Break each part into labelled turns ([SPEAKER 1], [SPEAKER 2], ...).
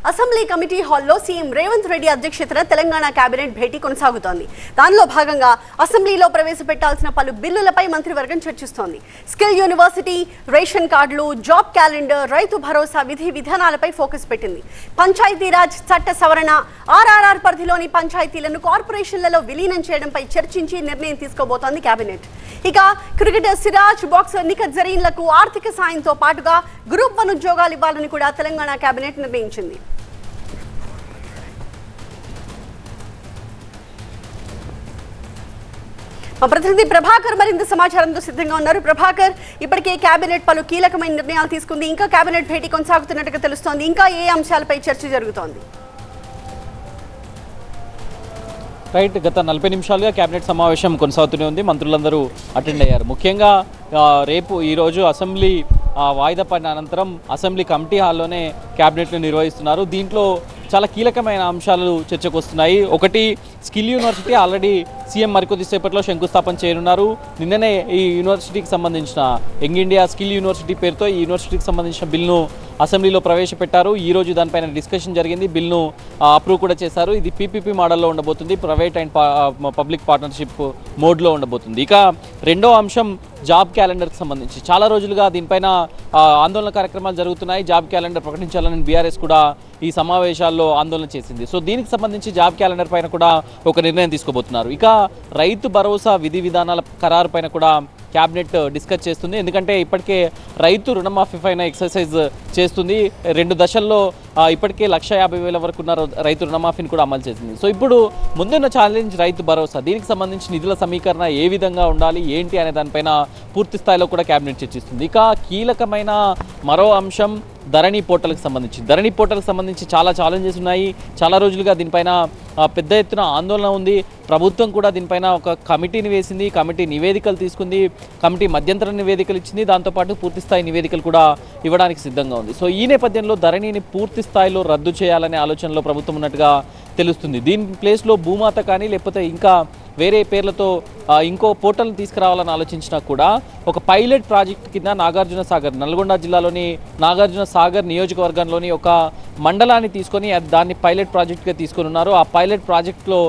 [SPEAKER 1] Assembly committee హాల్లో CM Revanth Reddy అధ్యక్షతన Telangana cabinet భేటీ కొనసాగుతోంది. దానిలో భాగంగా అసెంబ్లీలో ప్రవేశపెట్టాల్సిన పలు బిల్లులపై మంత్రివర్గం చర్చిస్తోంది. స్కిల్ యూనివర్సిటీ, రేషన్ కార్డులు, జాబ్ క్యాలెండర్, రైతు భరోసా విధి విధానాలపై ఫోకస్ పెట్టింది. పంచాయతీరాజ్ చట్ట సవరణ, ఆర్ఆర్ఆర్ పరిధిలోని పంచాయతీలను కార్పొరేషన్లలో విలీనం చేయడంపై చర్చించి నిర్ణయం తీసుకోబోతోంది కేబినెట్. ఇక క్రికెటర్ సిరాజ్, బాక్సర్ నిఖత్ జరీన్లకు ఆర్థిక సాయంతో పాటుగా గ్రూప్ 1 ఉద్యోగాలు ఇవ్వాలని కూడా తెలంగాణ కేబినెట్ నిర్ణయించింది. మా ప్రతినిధి ప్రభాకర్ మరింత సమాచారంతో సిద్ధంగా ఉన్నారు. ప్రభాకర్, ఇప్పటికే కేబినెట్ పలు కీలకమైన నిర్ణయాలు తీసుకుంది. ఇంకా కేబినెట్ భేటీ కొనసాగుతున్నట్టుగా తెలుస్తోంది. ఇంకా ఏ అంశాలపై చర్చ జరుగుతోంది?
[SPEAKER 2] రైట్, గత 40 నిమిషాలుగా కేబినెట్ సమావేశం కొనసాగుతూనే ఉంది. మంత్రులందరూ అటెండ్ అయ్యారు. ముఖ్యంగా రేపు ఈరోజు అసెంబ్లీ వాయిదా పడిన అనంతరం అసెంబ్లీ కమిటీ హాల్లోనే కేబినెట్లు నిర్వహిస్తున్నారు. దీంట్లో చాలా కీలకమైన అంశాలు చర్చకు వస్తున్నాయి. ఒకటి, స్కిల్ యూనివర్సిటీ ఆల్రెడీ సీఎం మరికొద్దిసేపట్లో శంకుస్థాపన చేయనున్నారు. నిన్ననే ఈ యూనివర్సిటీకి సంబంధించిన యంగ్ ఇండియా స్కిల్ యూనివర్సిటీ పేరుతో ఈ యూనివర్సిటీకి సంబంధించిన బిల్లును అసెంబ్లీలో ప్రవేశపెట్టారు. ఈరోజు దానిపైన డిస్కషన్ జరిగింది. బిల్లును అప్రూవ్ కూడా చేశారు. ఇది పీపీపీ మోడల్లో ఉండబోతుంది. ప్రైవేట్ అండ్ పబ్లిక్ పార్ట్నర్షిప్ మోడ్లో ఉండబోతుంది. ఇక రెండో అంశం జాబ్ క్యాలెండర్కి సంబంధించి చాలా రోజులుగా దీనిపైన ఆందోళన కార్యక్రమాలు జరుగుతున్నాయి. జాబ్ క్యాలెండర్ ప్రకటించాలని బీఆర్ఎస్ కూడా ఈ సమావేశాల్లో ఆందోళన చేసింది. సో దీనికి సంబంధించి జాబ్ క్యాలెండర్ పైన కూడా ఒక నిర్ణయం తీసుకోబోతున్నారు. ఇక రైతు భరోసా విధి విధానాల ఖరారు పైన కూడా క్యాబినెట్ డిస్కస్ చేస్తుంది. ఎందుకంటే ఇప్పటికే రైతు రుణమాఫీ పైన ఎక్సర్సైజ్ చేస్తుంది. 2 దశల్లో ఇప్పటికే 1,50,000 వరకు ఉన్న రైతు రుణమాఫీని కూడా అమలు చేసింది. సో ఇప్పుడు ముందున్న ఛాలెంజ్ రైతు భరోసా. దీనికి సంబంధించి నిధుల సమీకరణ ఏ విధంగా ఉండాలి, ఏంటి అనే దానిపైన పూర్తి స్థాయిలో కూడా క్యాబినెట్ చర్చిస్తుంది. ఇక కీలకమైన మరో అంశం ధరణి పోర్టల్కి సంబంధించి. ధరణి పోర్టల్కి సంబంధించి చాలా ఛాలెంజెస్ ఉన్నాయి. చాలా రోజులుగా దీనిపైన పెద్ద ఎత్తున ఆందోళన ఉంది. ప్రభుత్వం కూడా దీనిపైన ఒక కమిటీని వేసింది. కమిటీ నివేదికలు తీసుకుంది. కమిటీ మధ్యంతర నివేదికలు ఇచ్చింది. దాంతోపాటు పూర్తిస్థాయి నివేదికలు కూడా ఇవ్వడానికి సిద్ధంగా ఉంది. సో ఈ నేపథ్యంలో ధరణిని పూర్తి స్థాయిలో రద్దు చేయాలనే ఆలోచనలో ప్రభుత్వం ఉన్నట్టుగా తెలుస్తుంది. దీని ప్లేస్లో భూమాత కానీ లేకపోతే ఇంకా వేరే పేర్లతో ఇంకో పోర్టల్ని తీసుకురావాలని ఆలోచించినా కూడా ఒక పైలట్ ప్రాజెక్ట్ కింద నాగార్జున సాగర్, నల్గొండ జిల్లాలోని నాగార్జున సాగర్ నియోజకవర్గంలోని ఒక మండలాన్ని తీసుకొని దాన్ని పైలట్ ప్రాజెక్ట్గా తీసుకొని ఉన్నారు. ఆ పైలట్ ప్రాజెక్ట్లో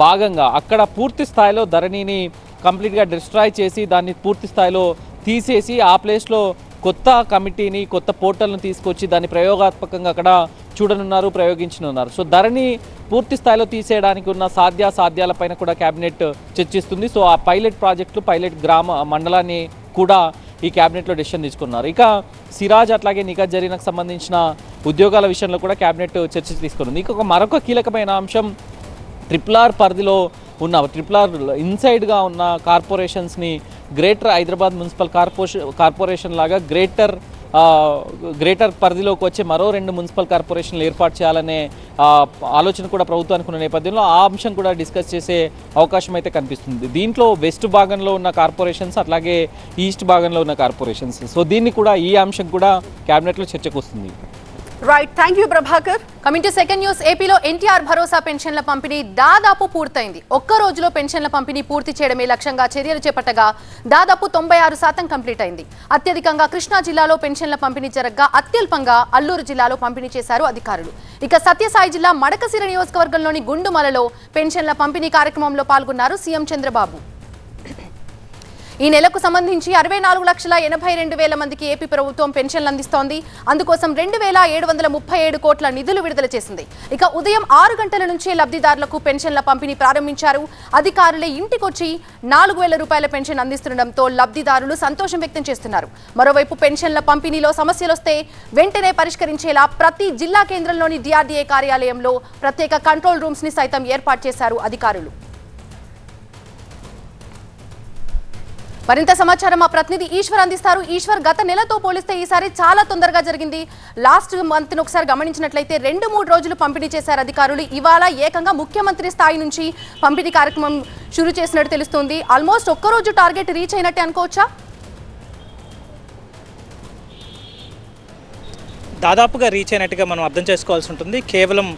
[SPEAKER 2] భాగంగా అక్కడ పూర్తి స్థాయిలో ధరణిని కంప్లీట్గా డిస్ట్రాయ్ చేసి దాన్ని పూర్తి స్థాయిలో తీసేసి ఆ ప్లేస్లో కొత్త కమిటీని, కొత్త పోర్టల్ను తీసుకొచ్చి దాన్ని ప్రయోగాత్మకంగా అక్కడ చూడనున్నారు, ప్రయోగించనున్నారు. సో ధరణి పూర్తి స్థాయిలో తీసేయడానికి ఉన్న సాధ్యాలపైన కూడా కేబినెట్ చర్చిస్తుంది. సో ఆ పైలట్ ప్రాజెక్టులు, పైలట్ మండలాన్ని కూడా ఈ కేబినెట్లో డెసిషన్ తీసుకున్నారు. ఇక సిరాజ్ అట్లాగే నిఖత్ జరీన్కు సంబంధించిన ఉద్యోగాల విషయంలో కూడా కేబినెట్ చర్చ తీసుకున్నారు. ఇంకొక మరొక కీలకమైన అంశం RRR పరిధిలో ఉన్న RRR ఇన్సైడ్గా ఉన్న కార్పొరేషన్స్ని గ్రేటర్ హైదరాబాద్ మున్సిపల్ కార్పొరేషన్ లాగా గ్రేటర్ పరిధిలోకి వచ్చే మరో 2 మున్సిపల్ కార్పొరేషన్లు ఏర్పాటు చేయాలనే ఆలోచన కూడా ప్రభుత్వానికి ఉన్న నేపథ్యంలో ఆ అంశం కూడా డిస్కస్ చేసే అవకాశం అయితే కనిపిస్తుంది. దీంట్లో వెస్ట్ భాగంలో ఉన్న కార్పొరేషన్స్ అట్లాగే ఈస్ట్ భాగంలో ఉన్న కార్పొరేషన్స్. సో దీన్ని కూడా ఈ అంశం కూడా కేబినెట్లో చర్చకు వస్తుంది.
[SPEAKER 1] Right, thank you Prabhakar.
[SPEAKER 3] Coming to second news. ఏపీలో ఎన్టీఆర్ భరోసా పెన్షన్ల పంపిణీ దాదాపు పూర్తయింది. ఒక్క రోజులో పెన్షన్ల పంపిణీ పూర్తి చేయడమే లక్ష్యంగా చర్యలు చేపట్టగా దాదాపు 96% కంప్లీట్ అయింది. అత్యధికంగా కృష్ణా జిల్లాలో పెన్షన్ల పంపిణీ జరగగా అత్యల్పంగా అల్లూరు జిల్లాలో పంపిణీ చేశారు అధికారులు. ఇక సత్యసాయి జిల్లా మడకసిర నియోజకవర్గంలోని గుండుమలలో పెన్షన్ల పంపిణీ కార్యక్రమంలో పాల్గొన్నారు సీఎం చంద్రబాబు. ఈ నెలకు సంబంధించి 64,82,000 మందికి ఏపీ ప్రభుత్వం పెన్షన్లు అందిస్తోంది. అందుకోసం 2,737 కోట్ల నిధులు విడుదల చేసింది. ఇక ఉదయం 6 గంటల నుంచే లబ్ధిదారులకు పెన్షన్ల పంపిణీ ప్రారంభించారు. అధికారులే ఇంటికొచ్చి 4,000 రూపాయల పెన్షన్ అందిస్తుండటంతో లబ్ధిదారులు సంతోషం వ్యక్తం చేస్తున్నారు. మరోవైపు పెన్షన్ల పంపిణీలో సమస్యలొస్తే వెంటనే పరిష్కరించేలా ప్రతి జిల్లా కేంద్రంలోని DRDA కార్యాలయంలో ప్రత్యేక కంట్రోల్ రూమ్స్ ని సైతం ఏర్పాటు చేశారు అధికారులు. మరింత సమాచారం మా ప్రతినిధి ఈశ్వర్ అందిస్తారు. ఈశ్వర్, గత నెలతో పోలిస్తే ఈసారి చాలా తొందరగా జరిగింది. లాస్ట్ మంత్ ఒకసారి గమనించినట్లయితే 2-3 రోజులు పంపిణీ చేశారు అధికారులు. ఇవాళ ఏకంగా ముఖ్యమంత్రి స్థాయి నుంచి పంపిణీ కార్యక్రమం షురూ చేసినట్టు తెలుస్తుంది. ఆల్మోస్ట్ ఒక్కరోజు టార్గెట్ రీచ్ అయినట్టే అనుకోవచ్చా?
[SPEAKER 4] దాదాపుగా రీచ్ అయినట్టుగా మనం అర్థం చేసుకోవాల్సి ఉంటుంది. కేవలం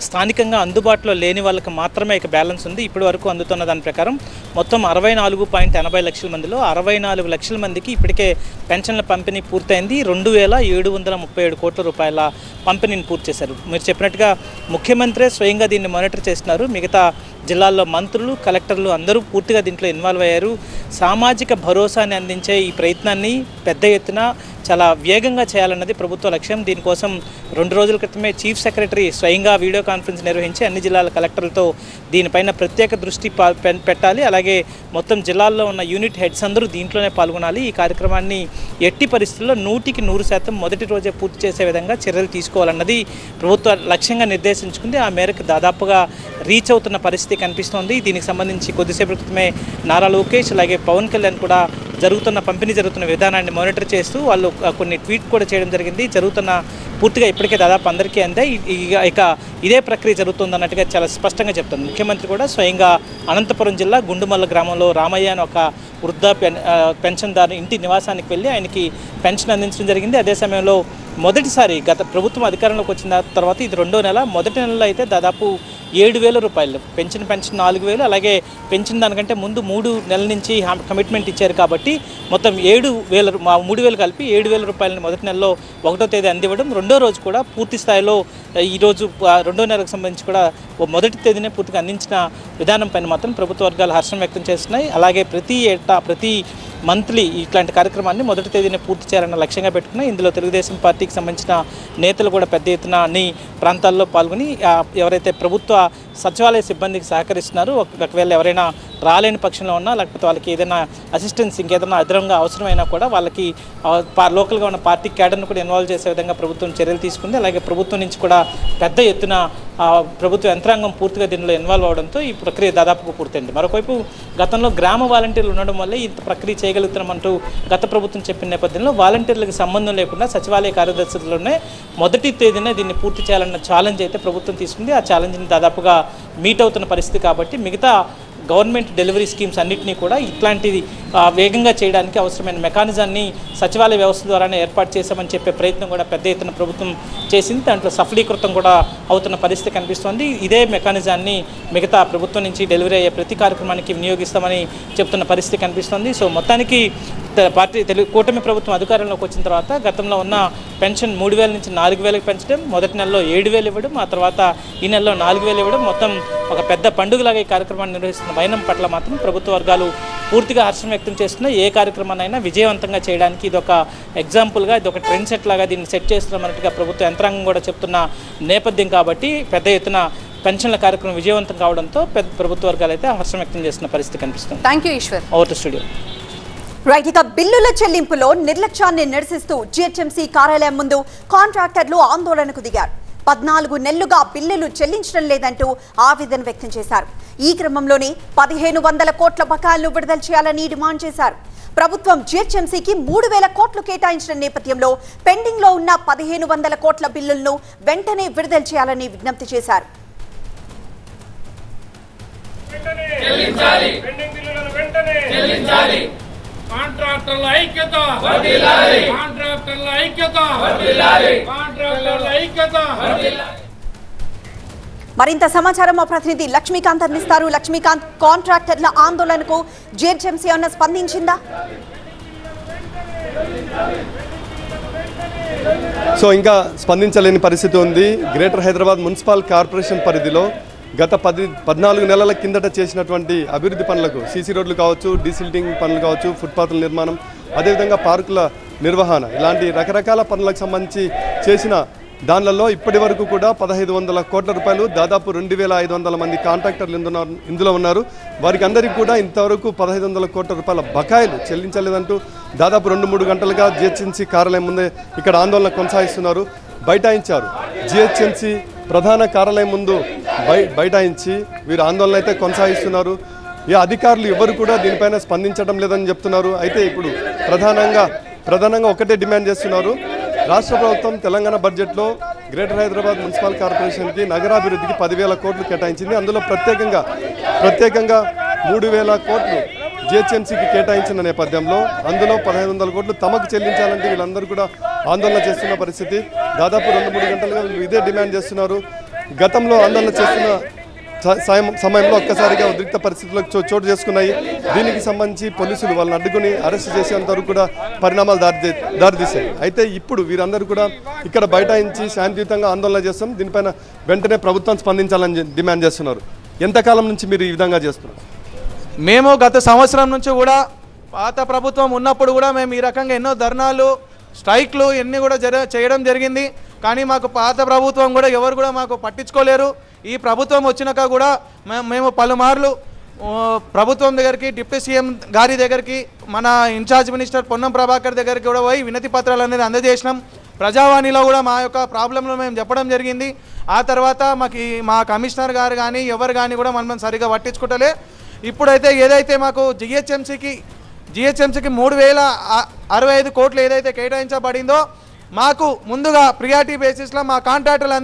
[SPEAKER 4] స్థానికంగా అందుబాటులో లేని వాళ్ళకి మాత్రమే ఇక బ్యాలెన్స్ ఉంది. ఇప్పటి వరకు అందుతున్న దాని ప్రకారం మొత్తం 64.80 లక్షల మందిలో 64 లక్షల మందికి ఇప్పటికే పెన్షన్ల పంపిణీ పూర్తయింది. 2,737 కోట్ల రూపాయల పంపిణీని పూర్తి చేశారు. మీరు చెప్పినట్టుగా ముఖ్యమంత్రి స్వయంగా దీన్ని మానిటర్ చేస్తున్నారు. మిగతా జిల్లాల్లో మంత్రులు, కలెక్టర్లు అందరూ పూర్తిగా దీంట్లో ఇన్వాల్వ్ అయ్యారు. సామాజిక భరోసాని అందించే ఈ ప్రయత్నాన్ని పెద్ద ఎత్తున చాలా వేగంగా చేయాలన్నది ప్రభుత్వ లక్ష్యం. దీనికోసం 2 రోజుల క్రితమే చీఫ్ సెక్రటరీ స్వయంగా వీడియో కాన్ఫరెన్స్ నిర్వహించి అన్ని జిల్లాల కలెక్టర్లతో దీనిపైన ప్రత్యేక దృష్టి పెట్టాలి. అలాగే మొత్తం జిల్లాల్లో ఉన్న యూనిట్ హెడ్స్ అందరూ దీంట్లోనే పాల్గొనాలి. ఈ కార్యక్రమాన్ని ఎట్టి పరిస్థితుల్లో 100% మొదటి రోజే పూర్తి చేసే విధంగా చర్యలు తీసుకోవాలన్నది ప్రభుత్వ లక్ష్యంగా నిర్దేశించుకుంది. ఆ మేరకు దాదాపుగా రీచ్ అవుతున్న పరిస్థితి కనిపిస్తోంది. దీనికి సంబంధించి కొద్దిసేపు క్రితమే నారా లోకేష్ అలాగే పవన్ కళ్యాణ్ కూడా పంపిణీ జరుగుతున్న విధానాన్ని మానిటర్ చేస్తూ వాళ్ళు కొన్ని ట్వీట్ కూడా చేయడం జరిగింది. పూర్తిగా ఇప్పటికే దాదాపు అందరికీ అందాయి. ఇక ఇదే ప్రక్రియ జరుగుతుందన్నట్టుగా చాలా స్పష్టంగా చెప్తుంది. ముఖ్యమంత్రి కూడా స్వయంగా అనంతపురం జిల్లా గుండుమల్ల గ్రామంలో రామయ్య అని ఒక వృద్ధ పెన్షన్దారు ఇంటి నివాసానికి వెళ్ళి ఆయనకి పెన్షన్ అందించడం జరిగింది. అదే సమయంలో మొదటిసారి గత ప్రభుత్వం అధికారంలోకి వచ్చిన తర్వాత ఇది 2వ నెల, మొదటి నెలలో అయితే దాదాపు 7,000 రూపాయలు పెన్షన్ 4,000, అలాగే పెన్షన్ దానికంటే ముందు 3 నెలల నుంచి కమిట్మెంట్ ఇచ్చారు కాబట్టి మొత్తం 7,000 3,000 కలిపి 7,000 రూపాయలని మొదటి నెలలో 1వ తేదీ అందివ్వడం. 2వ రోజు కూడా పూర్తి స్థాయిలో ఈరోజు 2వ నెలకు సంబంధించి కూడా మొదటి తేదీనే పూర్తిగా అందించిన విధానం పైన మాత్రం ప్రభుత్వ వర్గాలు హర్షం వ్యక్తం చేస్తున్నాయి. అలాగే ప్రతి మంత్లీ ఇట్లాంటి కార్యక్రమాన్ని మొదటి తేదీనే పూర్తి చేయాలన్న లక్ష్యంగా పెట్టుకున్నాయి. ఇందులో తెలుగుదేశం పార్టీకి సంబంధించిన నేతలు కూడా పెద్ద ఎత్తున అన్ని ప్రాంతాల్లో పాల్గొని ఎవరైతే ప్రభుత్వ సచివాలయ సిబ్బందికి సహకరిస్తున్నారో ఒకవేళ ఎవరైనా రాలేని పక్షంలో ఉన్నా లేకపోతే వాళ్ళకి ఏదైనా అసిస్టెన్స్ ఇంకేదైనా అదనంగా అవసరమైనా కూడా వాళ్ళకి లోకల్గా ఉన్న పార్టీ క్యాడర్ను కూడా ఇన్వాల్వ్ చేసే విధంగా ప్రభుత్వం చర్యలు తీసుకుంది. అలాగే ప్రభుత్వం నుంచి కూడా పెద్ద ఎత్తున ప్రభుత్వ యంత్రాంగం పూర్తిగా దీనిలో ఇన్వాల్వ్ అవడంతో ఈ ప్రక్రియ దాదాపుగా పూర్తయింది. మరోవైపు గతంలో గ్రామ వాలంటీర్లు ఉండడం వల్లే ఇంత ప్రక్రియ చేయగలుగుతున్నామంటూ గత ప్రభుత్వం చెప్పిన నేపథ్యంలో వాలంటీర్లకు సంబంధం లేకుండా సచివాలయ కార్యదర్శులలోనే మొదటి తేదీనే దీన్ని పూర్తి చేయాలన్న ఛాలెంజ్ అయితే ప్రభుత్వం తీసుకుంది. ఆ ఛాలెంజ్ని దాదాపుగా మీట్ అవుతున్న పరిస్థితి కాబట్టి మిగతా గవర్నమెంట్ డెలివరీ స్కీమ్స్ అన్నింటినీ కూడా ఇట్లాంటిది వేగంగా చేయడానికి అవసరమైన మెకానిజాన్ని సచివాలయ వ్యవస్థ ద్వారానే ఏర్పాటు చేశామని చెప్పే ప్రయత్నం కూడా పెద్ద ఎత్తున ప్రభుత్వం చేసింది. దాంట్లో సఫలీకృతం కూడా అవుతున్న పరిస్థితి కనిపిస్తోంది. ఇదే మెకానిజాన్ని మిగతా ప్రభుత్వం నుంచి డెలివరీ అయ్యే ప్రతి కార్యక్రమానికి వినియోగిస్తామని చెప్తున్న పరిస్థితి కనిపిస్తోంది. సో మొత్తానికి కూటమి ప్రభుత్వం అధికారంలోకి వచ్చిన తర్వాత గతంలో ఉన్న పెన్షన్ 3,000 నుంచి 4,000కి పెంచడం, మొదటి నెలలో 7,000 ఇవ్వడం, ఆ తర్వాత ఈ నెలలో 4,000 ఇవ్వడం, మొత్తం ఒక పెద్ద పండుగలాగా ఈ కార్యక్రమాన్ని నిర్వహిస్తున్న వైనం పట్ల మాత్రం ప్రభుత్వ వర్గాలు పూర్తిగా హర్షం వ్యక్తం చేస్తున్నాయి. ఏ కార్యక్రమాన్నైనా విజయవంతంగా చేయడానికి ఇదొక ఎగ్జాంపుల్గా, ఇదొక ట్రెండ్ సెట్ లాగా దీన్ని సెట్ చేస్తున్నామన్నట్టుగా ప్రభుత్వ యంత్రాంగం కూడా చెప్తున్న నేపథ్యం కాబట్టి పెద్ద ఎత్తున పెన్షన్ల కార్యక్రమం విజయవంతం కావడంతో ప్రభుత్వ వర్గాలు అయితే హర్షం వ్యక్తం చేస్తున్న పరిస్థితి కనిపిస్తుంది.
[SPEAKER 3] Thank you Eshwar.
[SPEAKER 4] Over to studio.
[SPEAKER 1] Right, ఇక బిల్లుల చెల్లింపులో నిర్లక్ష్యాన్ని నిరసిస్తూ జీహెచ్ఎంసీ కార్యాలయం ముందు కాంట్రాక్టర్లు ఆందోళనకు దిగారు. 14 నెలలుగా బిల్లులు చెల్లించడం లేదంటూ ఆవేదన వ్యక్తం చేశారు. ఈ క్రమంలోనే 1,500 కోట్ల బకాయిలను విడుదల చేయాలని డిమాండ్ చేశారు. ప్రభుత్వం జీహెచ్ఎంసీకి 3,000 కోట్లు కేటాయించిన నేపథ్యంలో పెండింగ్ లో ఉన్న 1,500 కోట్ల బిల్లులను వెంటనే విడుదల చేయాలని విజ్ఞప్తి చేశారు.
[SPEAKER 5] కాంట్రాక్టర్ల ఐక్యత వర్ధిల్లాలి, కాంట్రాక్టర్ల ఐక్యత వర్ధిల్లాలి, కాంట్రాక్టర్ల ఐక్యత వర్ధిల్లాలి.
[SPEAKER 1] మరింత సమాచారం మా ప్రతినిధి లక్ష్మీకాంత్ అందిస్తారు. లక్ష్మీకాంత్, కాంట్రాక్టర్ల ఆందోళనకు జీహెచ్ఎంసీ అన్న స్పందించిందా?
[SPEAKER 6] సో ఇంకా స్పందించలేని పరిస్థితి ఉంది. గ్రేటర్ హైదరాబాద్ మున్సిపల్ కార్పొరేషన్ పరిధిలో గత 14 నెలల కిందట చేసినటువంటి అభివృద్ధి పనులకు, సీసీ రోడ్లు కావచ్చు, డీసిల్టింగ్ పనులు కావచ్చు, ఫుట్పాత్ల నిర్మాణం, అదేవిధంగా పార్కుల నిర్వహణ, ఇలాంటి రకరకాల పనులకు సంబంధించి చేసిన దానిలలో ఇప్పటి వరకు కూడా 1,500 కోట్ల రూపాయలు, దాదాపు 2,500 మంది కాంట్రాక్టర్లు ఇందులో ఉన్నారు. వారికి అందరికీ కూడా ఇంతవరకు 1,500 కోట్ల రూపాయల బకాయిలు చెల్లించలేదంటూ దాదాపు 2-3 గంటలుగా జీహెచ్ఎంసీ కార్యాలయం ముందే ఇక్కడ ఆందోళన కొనసాగిస్తున్నారు. బైఠాయించారు. జీహెచ్ఎంసీ ప్రధాన కార్యాలయం ముందు బైఠాయించి వీరు ఆందోళన అయితే కొనసాగిస్తున్నారు. ఈ అధికారులు ఎవరు కూడా దీనిపైన స్పందించడం లేదని చెప్తున్నారు. అయితే ఇప్పుడు ప్రధానంగా ఒకటే డిమాండ్ చేస్తున్నారు. రాష్ట్ర ప్రభుత్వం తెలంగాణ బడ్జెట్లో గ్రేటర్ హైదరాబాద్ మున్సిపల్ కార్పొరేషన్కి నగరాభివృద్ధికి 10,000 కోట్లు కేటాయించింది. అందులో ప్రత్యేకంగా 3,000 కోట్లు జీహెచ్ఎంసీకి కేటాయించిన నేపథ్యంలో అందులో 1,500 కోట్లు తమకు చెల్లించాలంటే వీళ్ళందరూ కూడా ఆందోళన చేస్తున్న పరిస్థితి. దాదాపు 2-3 గంటలుగా ఇదే డిమాండ్ చేస్తున్నారు. గతంలో ఆందోళన చేస్తున్న సమయంలో ఒక్కసారిగా ఉద్రిక్త పరిస్థితులకు చోటు చేసుకున్నాయి. దీనికి సంబంధించి పోలీసులు వాళ్ళని అడ్డుకుని అరెస్ట్ చేసేంత వరకు కూడా పరిణామాలు దారితీశాయి. అయితే ఇప్పుడు వీరందరూ కూడా ఇక్కడ బైఠాయించి శాంతియుతంగా ఆందోళన చేస్తాం, దీనిపైన వెంటనే ప్రభుత్వం స్పందించాలని డిమాండ్ చేస్తున్నారు. ఎంతకాలం నుంచి మీరు ఈ విధంగా చేస్తున్నారు?
[SPEAKER 7] మేము గత సంవత్సరం నుంచి కూడా పాత ప్రభుత్వం ఉన్నప్పుడు కూడా మేము ఈ రకంగా ఎన్నో ధర్నాలు స్ట్రైక్లు ఇవన్నీ కూడా చేయడం జరిగింది. కానీ మాకు పాత ప్రభుత్వం కూడా ఎవరు కూడా మాకు పట్టించుకోలేరు. ఈ ప్రభుత్వం వచ్చినాక కూడా మేము పలుమార్లు ప్రభుత్వం దగ్గరికి, డిప్యూటీ సీఎం గారి దగ్గరికి, మన ఇన్ఛార్జ్ మినిస్టర్ పొన్నం ప్రభాకర్ దగ్గరికి కూడా పోయి వినతి పత్రాలు అనేది అందజేసినాం. ప్రజావాణిలో కూడా మా యొక్క ప్రాబ్లంలో మేము చెప్పడం జరిగింది. ఆ తర్వాత మా కమిషనర్ గారు కానీ ఎవరు కానీ కూడా మనం సరిగా పట్టించుకుంటలే. ఇప్పుడైతే ఏదైతే మాకు జిహెచ్ఎంసీకి 3065 కోట్లు ఏదైతే కేటాయించబడిందో మాకు ముందుగా ప్రియారిటీ బేసిస్లో మా కాంట్రాక్టర్లు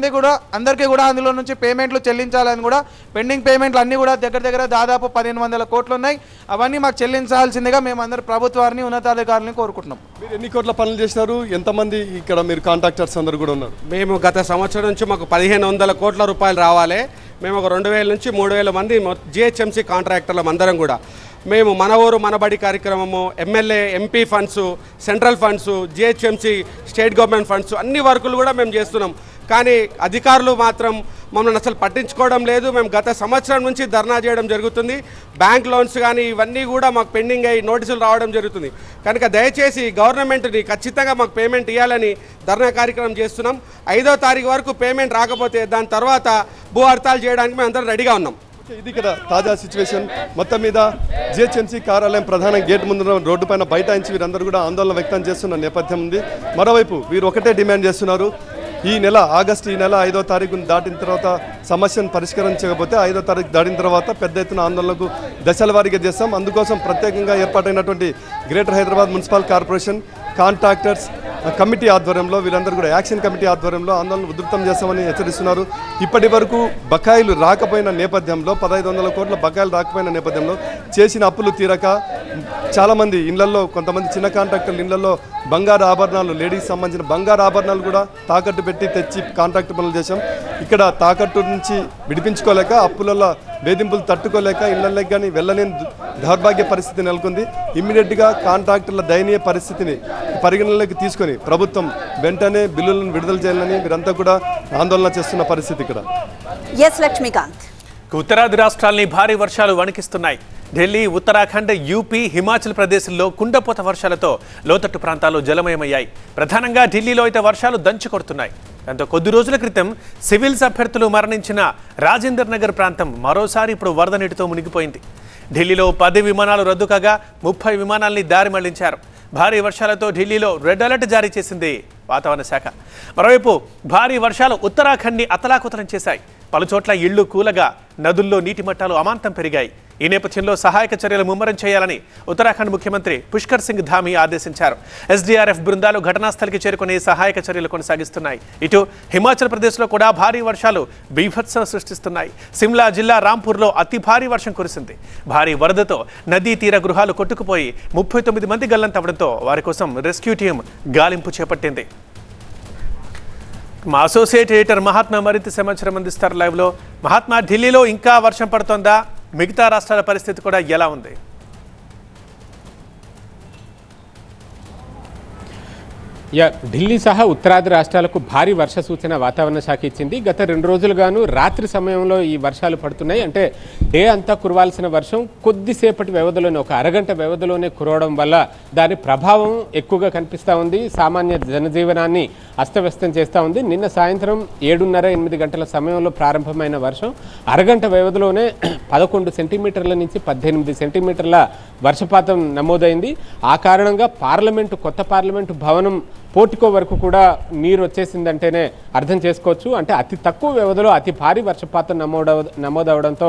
[SPEAKER 7] అందరికీ కూడా అందులో నుంచి పేమెంట్లు చెల్లించాలని కూడా పెండింగ్ పేమెంట్లు అన్నీ కూడా దగ్గర దాదాపు 1500 కోట్లు ఉన్నాయి. అవన్నీ మాకు చెల్లించాల్సిందిగా మేము అందరు ప్రభుత్వాన్ని ఉన్నతాధికారులను కోరుకుంటున్నాం.
[SPEAKER 6] మీరు ఎన్ని కోట్ల పనులు చేసినారు? ఎంతమంది ఇక్కడ మీరు కాంట్రాక్టర్స్ అందరు కూడా ఉన్నారు?
[SPEAKER 8] మేము గత సంవత్సరం నుంచి మాకు 1500 కోట్ల రూపాయలు రావాలి. మేము ఒక 2000 నుంచి 3000 మంది జిహెచ్ఎంసీ కాంట్రాక్టర్లం అందరం కూడా. మేము మన ఊరు మనబడి కార్యక్రమము, MLA MP funds, central funds, GHMC state government funds అన్ని వర్కులు కూడా మేము చేస్తున్నాం. కానీ అధికారులు మాత్రం మమ్మల్ని అసలు పట్టించుకోవడం లేదు. మేము గత సంవత్సరం నుంచి ధర్నా చేయడం జరుగుతుంది. బ్యాంక్ లోన్స్ కానీ ఇవన్నీ కూడా మాకు పెండింగ్ అయ్యి నోటీసులు రావడం జరుగుతుంది. కనుక దయచేసి గవర్నమెంట్ని ఖచ్చితంగా మాకు పేమెంట్ ఇవ్వాలని ధర్నా కార్యక్రమం చేస్తున్నాం. 5వ తారీఖు వరకు పేమెంట్ రాకపోతే దాని తర్వాత భూ హర్తాలు చేయడానికి మేము అందరం రెడీగా ఉన్నాం.
[SPEAKER 6] ఇది ఇక్కడ తాజా సిచ్యువేషన్. మొత్తం మీద జిహెచ్ఎంసీ కార్యాలయం ప్రధాన గేట్ ముందు రోడ్డు పైన బైఠాయించి వీరందరూ కూడా ఆందోళన వ్యక్తం చేస్తున్న నేపథ్యం ఉంది. మరోవైపు వీరు ఒకటే డిమాండ్ చేస్తున్నారు, ఈ నెల 5వ తారీఖును దాటిన తర్వాత సమస్యను పరిష్కరించకపోతే 5వ తారీఖు దాటిన తర్వాత పెద్ద ఎత్తున ఆందోళనకు దశల వారీగా చేస్తాం. అందుకోసం ప్రత్యేకంగా ఏర్పాటైనటువంటి greater Hyderabad municipal corporation contractors committee ఆధ్వర్యంలో వీరందరూ కూడా యాక్షన్ కమిటీ ఆధ్వర్యంలో ఆందోళన ఉధృతం చేస్తామని హెచ్చరిస్తున్నారు. ఇప్పటి వరకు బకాయిలు రాకపోయిన నేపథ్యంలో 1500 కోట్ల బకాయిలు రాకపోయిన నేపథ్యంలో చేసిన అప్పులు తీరక చాలామంది ఇళ్లలో, కొంతమంది చిన్న కాంట్రాక్టర్లు ఇళ్లలో బంగారు ఆభరణాలు, లేడీస్ సంబంధించిన బంగారు ఆభరణాలు కూడా తాకట్టు పెట్టి తెచ్చి కాంట్రాక్ట్ పనులు చేశాం. ఇక్కడ తాకట్టు నుంచి విడిపించుకోలేక, అప్పులలో వేధింపులు తట్టుకోలేక ఇళ్లలోకి కానీ వెళ్ళలేని దౌర్భాగ్య పరిస్థితి నెలకొంది. ఇమ్మీడియట్గా కాంట్రాక్టర్ల దయనీయ పరిస్థితిని పరిగణనలోకి తీసుకొని ప్రభుత్వం వెంటనే బిల్లులను విడుదల చేయాలని వీరంతా కూడా ఆందోళన చేస్తున్న పరిస్థితి ఇక్కడ.
[SPEAKER 1] ఎస్ లక్ష్మీకాంత్.
[SPEAKER 9] ఉత్తరాది రాష్ట్రాల్ని భారీ వర్షాలు వణికిస్తున్నాయి. ఢిల్లీ, ఉత్తరాఖండ్, యూపీ, హిమాచల్ ప్రదేశ్లో కుండపోత వర్షాలతో లోతట్టు ప్రాంతాలు జలమయమయ్యాయి. ప్రధానంగా ఢిల్లీలో అయితే వర్షాలు దంచి కొడుతున్నాయి. దాంతో కొద్ది రోజుల క్రితం సివిల్స్ అభ్యర్థులు మరణించిన రాజేందర్ నగర్ ప్రాంతం మరోసారి ఇప్పుడు వరద నీటితో మునిగిపోయింది. ఢిల్లీలో 10 విమానాలు రద్దు కాగా 30 విమానాల్ని దారి మళ్లించారు. భారీ వర్షాలతో ఢిల్లీలో రెడ్ అలర్ట్ జారీ చేసింది వాతావరణ శాఖ. మరోవైపు భారీ వర్షాలు ఉత్తరాఖండ్ని అతలాకుతలం చేశాయి. పలుచోట్ల ఇళ్లు కూలగా నదుల్లో నీటి మట్టాలు అమాంతం పెరిగాయి. ఈ నేపథ్యంలో సహాయక చర్యలు ముమ్మరం చేయాలని ఉత్తరాఖండ్ ముఖ్యమంత్రి పుష్కర్ సింగ్ ధామీ ఆదేశించారు. ఎస్డీఆర్ఎఫ్ బృందాలు ఘటనాస్థలికి చేరుకుని సహాయక చర్యలు కొనసాగిస్తున్నాయి. ఇటు హిమాచల్ ప్రదేశ్లో కూడా భారీ వర్షాలు బీభత్సం సృష్టిస్తున్నాయి. సిమ్లా జిల్లా రాంపూర్లో అతి భారీ వర్షం కురిసింది. భారీ వరదతో నదీ తీర గృహాలు కొట్టుకుపోయి 39 మంది గల్లంతవడంతో వారి కోసం రెస్క్యూ టీం గాలింపు చేపట్టింది. మా అసోసియేట్ ఎడిటర్ మహాత్మా మరింత సమాచారం అందిస్తారు లైవ్లో. మహాత్మా, ఢిల్లీలో ఇంకా వర్షం పడుతోందా? మిగతా రాష్ట్రాల పరిస్థితి కూడా ఎలా ఉంది?
[SPEAKER 10] ఢిల్లీ సహా ఉత్తరాది రాష్ట్రాలకు భారీ వర్ష సూచన వాతావరణ శాఖ ఇచ్చింది. గత 2 రోజులుగాను రాత్రి సమయంలో ఈ వర్షాలు పడుతున్నాయి. అంటే డే అంతా కురవాల్సిన వర్షం కొద్దిసేపటి వ్యవధిలోనే, ఒక అరగంట వ్యవధిలోనే కురవడం వల్ల దాని ప్రభావం ఎక్కువగా కనిపిస్తూ ఉంది. సామాన్య జనజీవనాన్ని అస్తవ్యస్తం చేస్తూ ఉంది. నిన్న సాయంత్రం 7:30-8 గంటల సమయంలో ప్రారంభమైన వర్షం అరగంట వ్యవధిలోనే 11 సెంటీమీటర్ల నుంచి 18 సెంటీమీటర్ల వర్షపాతం నమోదైంది. ఆ కారణంగా కొత్త పార్లమెంటు భవనం పోర్టికో వరకు కూడా నీరు వచ్చేసిందంటేనే అర్థం చేసుకోవచ్చు. అంటే అతి తక్కువ వ్యవధిలో అతి భారీ వర్షపాతం నమోదవడంతో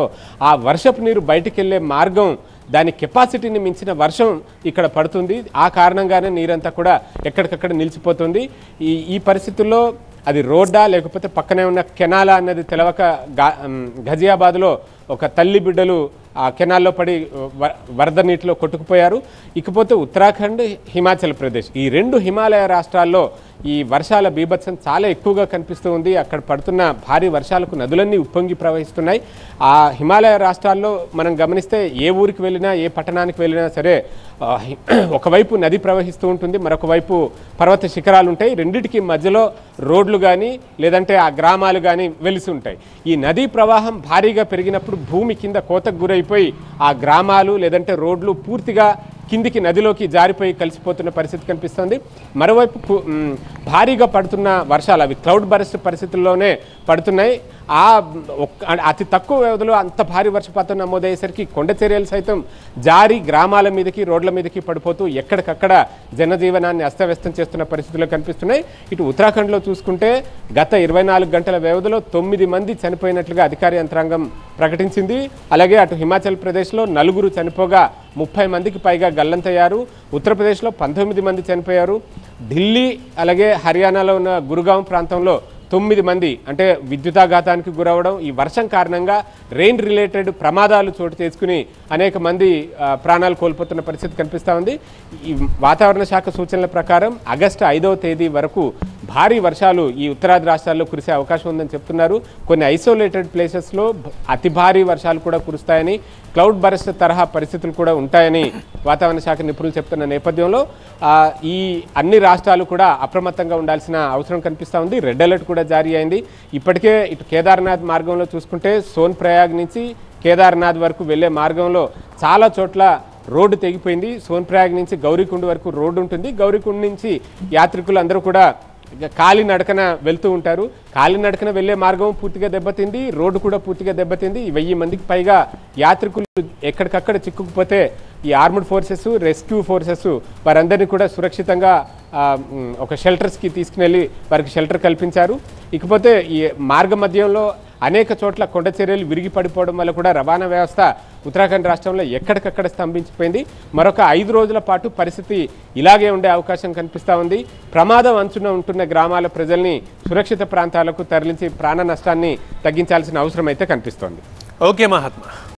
[SPEAKER 10] ఆ వర్షపు నీరు బయటికి వెళ్ళే మార్గం, దాని కెపాసిటీని మించిన వర్షం ఇక్కడ పడుతుంది. ఆ కారణంగానే నీరంతా కూడా ఎక్కడికక్కడ నిలిచిపోతుంది. ఈ పరిస్థితుల్లో అది రోడ్డా లేకపోతే పక్కనే ఉన్న కెనాలా అన్నది తెలవక ఘజియాబాద్లో ఒక తల్లి బిడ్డలు ఆ కెనాల్లో పడి వరద నీటిలో కొట్టుకుపోయారు. ఇకపోతే ఉత్తరాఖండ్, హిమాచల్ ప్రదేశ్ ఈ 2 హిమాలయ రాష్ట్రాల్లో ఈ వర్షాల బీభత్సం చాలా ఎక్కువగా కనిపిస్తూ ఉంది. అక్కడ పడుతున్న భారీ వర్షాలకు నదులన్నీ ఉప్పొంగి ప్రవహిస్తున్నాయి. ఆ హిమాలయ రాష్ట్రాల్లో మనం గమనిస్తే ఏ ఊరికి వెళ్ళినా, ఏ పట్టణానికి వెళ్ళినా సరే ఒకవైపు నది ప్రవహిస్తూ ఉంటుంది, మరొక వైపు పర్వత శిఖరాలు ఉంటాయి. రెండిటికి మధ్యలో రోడ్లు కానీ లేదంటే ఆ గ్రామాలు కానీ వెలిసి ఉంటాయి. ఈ నదీ ప్రవాహం భారీగా పెరిగినప్పుడు భూమి కింద కోతకు గురైపోయి ఆ గ్రామాలు లేదంటే రోడ్లు పూర్తిగా కిందికి నదిలోకి జారిపోయి కలిసిపోతున్న పరిస్థితి కనిపిస్తుంది. మరోవైపు భారీగా పడుతున్న వర్షాలు అవి క్లౌడ్ బరస్ట్ పరిస్థితుల్లోనే పడుతున్నాయి. అతి తక్కువ వ్యవధిలో అంత భారీ వర్షపాతం నమోదయ్యేసరికి కొండ చర్యలు సైతం జారి గ్రామాల మీదకి, రోడ్ల మీదకి పడిపోతూ ఎక్కడికక్కడ జనజీవనాన్ని అస్తవ్యస్తం చేస్తున్న పరిస్థితులు కనిపిస్తున్నాయి. ఇటు ఉత్తరాఖండ్లో చూసుకుంటే గత 24 గంటల వ్యవధిలో 9 మంది చనిపోయినట్లుగా అధికార యంత్రాంగం ప్రకటించింది. అలాగే అటు హిమాచల్ ప్రదేశ్లో 4 చనిపోగా 30 మందికి పైగా గల్లంతయ్యారు. ఉత్తరప్రదేశ్లో 19 మంది చనిపోయారు. ఢిల్లీ అలాగే హర్యానాలో ఉన్న గురుగాం ప్రాంతంలో 9 మంది అంటే విద్యుతాఘాతానికి గురవడం, ఈ వర్షం కారణంగా రెయిన్ రిలేటెడ్ ప్రమాదాలు చోటు చేసుకుని అనేక మంది ప్రాణాలు కోల్పోతున్న పరిస్థితి కనిపిస్తూ ఉంది. ఈ వాతావరణ శాఖ సూచనల ప్రకారం ఆగస్టు 5వ తేదీ వరకు భారీ వర్షాలు ఈ ఉత్తరాది రాష్ట్రాల్లో కురిసే అవకాశం ఉందని చెప్తున్నారు. కొన్ని ఐసోలేటెడ్ ప్లేసెస్లో అతి భారీ వర్షాలు కూడా కురుస్తాయని, క్లౌడ్ బరస్ట్ తరహా పరిస్థితులు కూడా ఉంటాయని వాతావరణ శాఖ నిపుణులు చెప్తున్న నేపథ్యంలో ఈ అన్ని రాష్ట్రాలు కూడా అప్రమత్తంగా ఉండాల్సిన అవసరం కనిపిస్తూ ఉంది. రెడ్ అలర్ట్ కూడా జారీ అయింది. ఇప్పటికే ఇటు కేదార్నాథ్ మార్గంలో చూసుకుంటే సోన్ ప్రయాగ్ నుంచి కేదార్నాథ్ వరకు వెళ్లే మార్గంలో చాలా చోట్ల రోడ్డు తెగిపోయింది. సోన్ ప్రయాగ్ నుంచి గౌరీకుండ్ వరకు రోడ్డు ఉంటుంది. గౌరీకుండ్ నుంచి యాత్రికులు అందరూ కూడా కాలినడకన వెళ్తూ ఉంటారు. కాలినడకన వెళ్లే మార్గం పూర్తిగా దెబ్బతింది, రోడ్డు కూడా పూర్తిగా దెబ్బతింది. 1000 మందికి పైగా యాత్రికులు ఎక్కడికక్కడ చిక్కుకుపోతే ఈ ఆర్మ్డ్ ఫోర్సెస్, రెస్క్యూ ఫోర్సెస్ వారందరినీ కూడా సురక్షితంగా ఒక షెల్టర్స్కి తీసుకుని వారికి షెల్టర్ కల్పించారు. ఇకపోతే ఈ మార్గ మధ్యంలో అనేక చోట్ల కొండ చర్యలు విరిగి పడిపోవడం వల్ల కూడా రవాణా వ్యవస్థ ఉత్తరాఖండ్ రాష్ట్రంలో ఎక్కడికక్కడ స్తంభించిపోయింది. మరొక 5 రోజుల పాటు పరిస్థితి ఇలాగే ఉండే అవకాశం కనిపిస్తూ ఉంది. ప్రమాదం అంచున ఉంటున్న గ్రామాల ప్రజల్ని సురక్షిత ప్రాంతాలకు తరలించి ప్రాణ నష్టాన్ని తగ్గించాల్సిన అవసరం అయితే కనిపిస్తోంది.
[SPEAKER 9] ఓకే మహాత్మా.